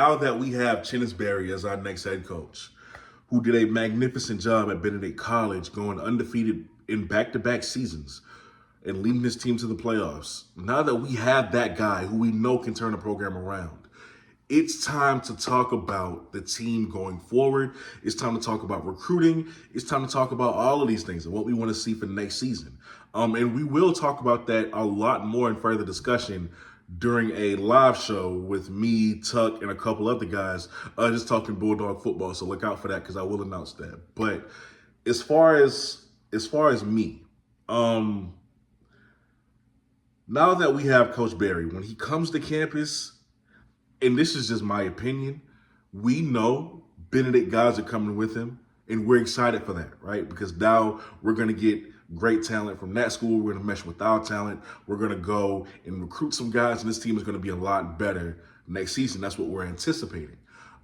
now that we have Chennis as our next head coach, who did a magnificent job at Benedict College, going undefeated in back-to-back seasons and leading his team to the playoffs. Now that we have that guy who we know can turn the program around, it's time to talk about the team going forward. It's time to talk about recruiting. It's time to talk about all of these things and what we want to see for next season. And we will talk about that a lot more in further discussion during a live show with me, Tuck, and a couple other guys just talking Bulldog football. So look out for that because I will announce that. But as far as me, now that we have Coach Berry, when he comes to campus, and this is just my opinion, we know Benedict guys are coming with him, and we're excited for that, right? Because now we're going to get great talent from that school. We're going to mesh with our talent. We're going to go and recruit some guys, and this team is going to be a lot better next season. That's what we're anticipating.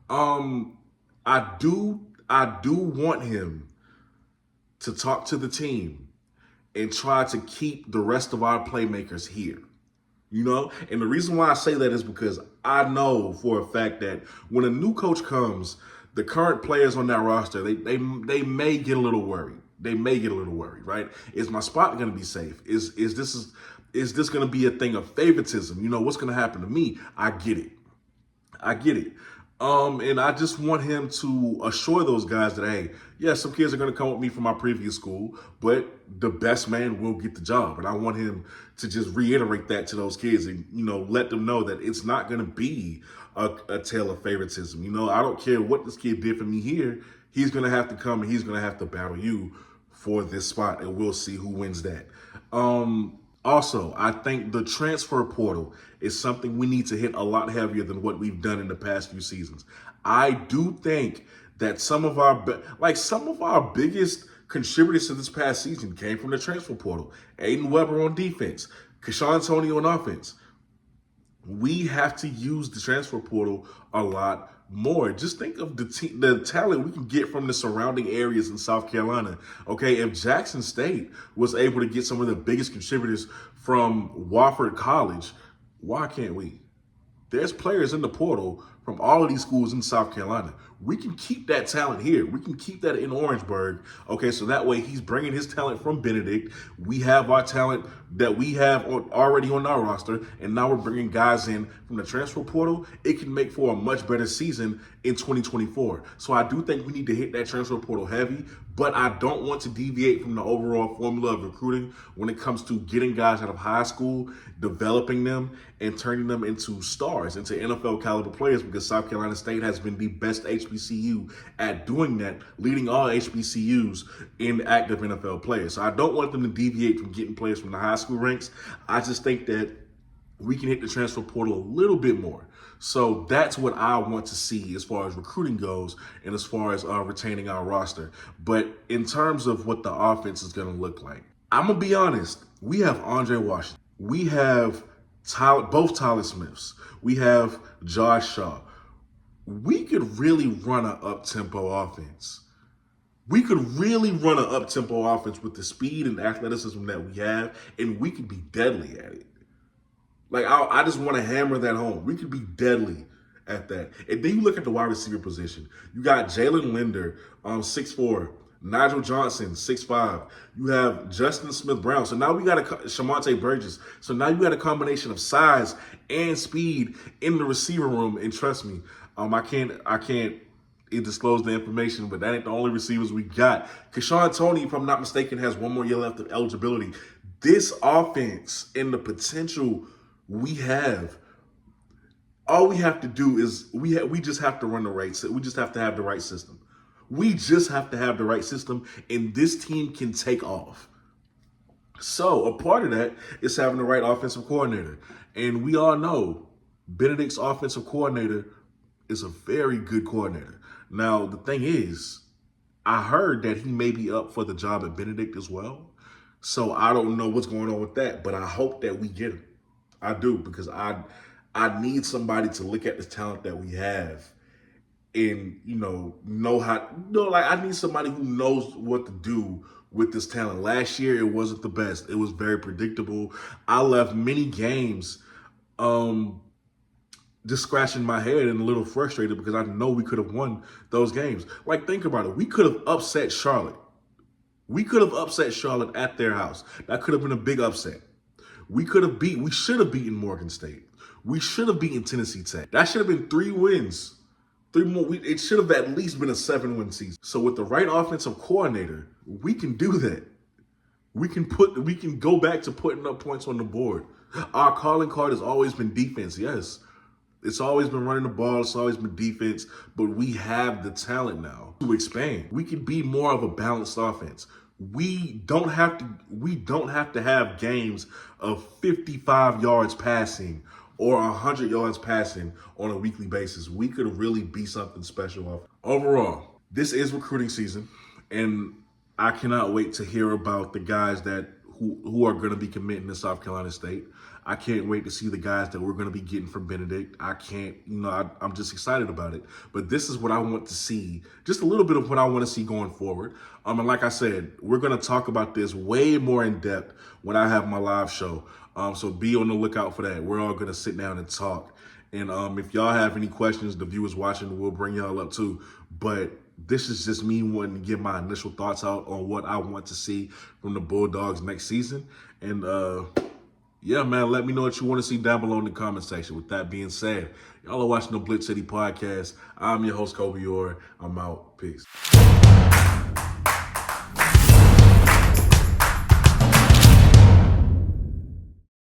I do want him to talk to the team and try to keep the rest of our playmakers here. You know, and the reason why I say that is because I know for a fact that when a new coach comes, the current players on that roster, they may get a little worried. They may get a little worried, right? Is my spot going to be safe? Is this going to be a thing of favoritism? You know, what's going to happen to me? I get it. And I just want him to assure those guys that, hey, yeah, some kids are going to come with me from my previous school, but the best man will get the job. And I want him to just reiterate that to those kids and, you know, let them know that it's not going to be a tale of favoritism. You know, I don't care what this kid did for me here. He's going to have to come and he's going to have to battle you for this spot, and we'll see who wins that. Also, I think the transfer portal is something we need to hit a lot heavier than what we've done in the past few seasons. I do think that some of our biggest contributors to this past season came from the transfer portal. Aiden Weber on defense, Keshawn Toney on offense. We have to use the transfer portal a lot more. Just think of the talent we can get from the surrounding areas in South Carolina. Okay, if Jackson State was able to get some of the biggest contributors from Wofford College, why can't we? There's players in the portal from all of these schools in South Carolina. We can keep that talent here. We can keep that in Orangeburg. Okay, so that way he's bringing his talent from Benedict. We have our talent that we have already on our roster, and now we're bringing guys in from the transfer portal. It can make for a much better season in 2024. So I do think we need to hit that transfer portal heavy, but I don't want to deviate from the overall formula of recruiting when it comes to getting guys out of high school, developing them, and turning them into stars, into NFL caliber players, because South Carolina State has been the best HBCU at doing that, leading all HBCUs in active NFL players. So I don't want them to deviate from getting players from the high school ranks. I just think that we can hit the transfer portal a little bit more. So that's what I want to see as far as recruiting goes and as far as retaining our roster. But in terms of what the offense is going to look like, I'm going to be honest. We have Andre Washington. We have both Tyler Smiths. We have Josh Shaw. We could really run an up-tempo offense. We could really run an up-tempo offense with the speed and athleticism that we have, and we could be deadly at it. Like, I just want to hammer that home. We could be deadly at that. And then you look at the wide receiver position. You got Jalen Linder, 6'4", Nigel Johnson, 6'5". You have Justin Smith-Brown. So now we got Shamonte Burgess. So now you got a combination of size and speed in the receiver room. And trust me, I can't disclose the information, but that ain't the only receivers we got. Keshawn Toney, if I'm not mistaken, has one more year left of eligibility. This offense and the potential we have, all we have to do is we just have to run the right. We just have to have the right system. We just have to have the right system, and this team can take off. So a part of that is having the right offensive coordinator. And we all know Benedict's offensive coordinator is a very good coordinator. Now, the thing is, I heard that he may be up for the job at Benedict as well. So I don't know what's going on with that, but I hope that we get him. I do, because I need somebody to look at the talent that we have and, know how, I need somebody who knows what to do with this talent. Last year, it wasn't the best. It was very predictable. I left many games just scratching my head and a little frustrated because I know we could have won those games. Like, think about it. We could have upset Charlotte. We could have upset Charlotte at their house. That could have been a big upset. We should have beaten Morgan State. We should have beaten Tennessee Tech. That should have been 3 wins. 3 more. It should have at least been a 7-win season. So with the right offensive coordinator, we can do that. We can go back to putting up points on the board. Our calling card has always been defense, yes. It's always been running the ball, it's always been defense, but we have the talent now to expand. We can be more of a balanced offense. We don't have to have games of 55 yards passing or 100 yards passing on a weekly basis. We could really be something special. Overall, this is recruiting season, and I cannot wait to hear about the guys who are going to be committing to South Carolina State. I can't wait to see the guys that we're going to be getting from Benedict. I'm just excited about it. But this is what I want to see, just a little bit of what I want to see going forward. And like I said, we're going to talk about this way more in depth when I have my live show. So be on the lookout for that. We're all going to sit down and talk. And if y'all have any questions, the viewers watching, we'll bring y'all up too. But this is just me wanting to get my initial thoughts out on what I want to see from the Bulldogs next season. And yeah, man, let me know what you want to see down below in the comment section. With that being said, y'all are watching the BlitzCity Podcast. I'm your host, Kobe Orr. I'm out. Peace.